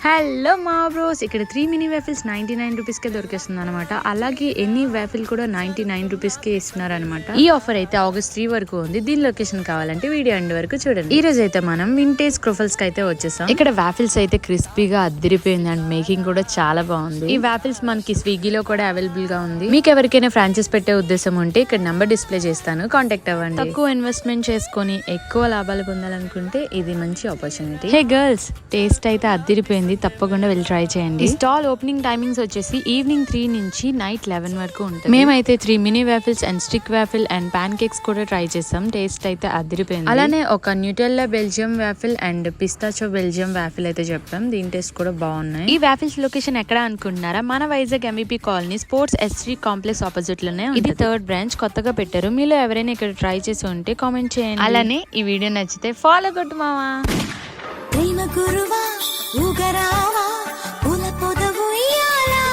Hello మా bros, ఇక్కడ 3 mini waffles 99 rupees కే దొరికేస్తుంది అనమాట. అలాగే ఎనీ వేఫిల్ కూడా 99 రూపీస్ కే ఇస్తున్నారు అనమాట. ఈ ఆఫర్ అయితే ఆగస్ట్ 3 వరకు ఉంది. దీని లొకేషన్ కావాలంటే వీడియో ఎండ్ వరకు చూడండి. ఈ రోజు అయితే మనం వింటేజ్ క్రొఫల్స్ కి అయితే వచ్చేసాం. ఇక్కడ వేఫిల్స్ అయితే క్రిస్పీగా అద్దిరిపోయింది అండ్ మేకింగ్ కూడా చాలా బాగుంది. ఈ వేఫిల్స్ మనకి స్విగ్గీలో కూడా అవైలబుల్ గా ఉంది. మీకు ఎవరికైనా ఫ్రాంచైజ్ పెట్టే ఉద్దేశం ఉంటే ఇక్కడ నంబర్ డిస్ప్లే చేస్తాను, కాంటాక్ట్ అవ్వండి. తక్కువ ఇన్వెస్ట్మెంట్ చేసుకొని ఎక్కువ లాభాలు పొందాలనుకుంటే ఇది మంచి ఆపర్చునిటీ. హే గర్ల్స్, టేస్ట్ అయితే అద్దిరిపోయింది, తప్పకుండా వెళ్ళి ట్రై చేయండి. స్టాల్ ఓపెనింగ్ టైమింగ్స్ వచ్చేసి ఈవినింగ్ 3 నుంచి నైట్ 11 వరకు ఉంటుంది. మేమైతే 3 mini waffles and stick waffle and pancakes కూడా ట్రై చేసాం. టేస్ట్ అయితే అదిరిపోయింది. అలానే ఒక Nutella Belgium waffle and pistachio Belgium waffle అయితే చెప్పాం. దీని టేస్ట్ కూడా బాగున్నాయి. ఈ వేఫిల్స్ లొకేషన్ ఎక్కడ అనుకుంటున్నారా? మన Vizag MVP colony sports S3 complex opposite లోనే ఉంది. ఇది 3rd బ్రాంచ్, కొత్తగా పెట్టారు. మీలో ఎవరైనా ఇక్కడ ట్రై చేసి ఉంటే కామెంట్ చేయండి. అలానే ఈ వీడియో నచ్చితే ఫాలో కొట్టు మావా. ప్రేమ గురువా ఊగరావా పూల పొదవు ఇయ్యాలా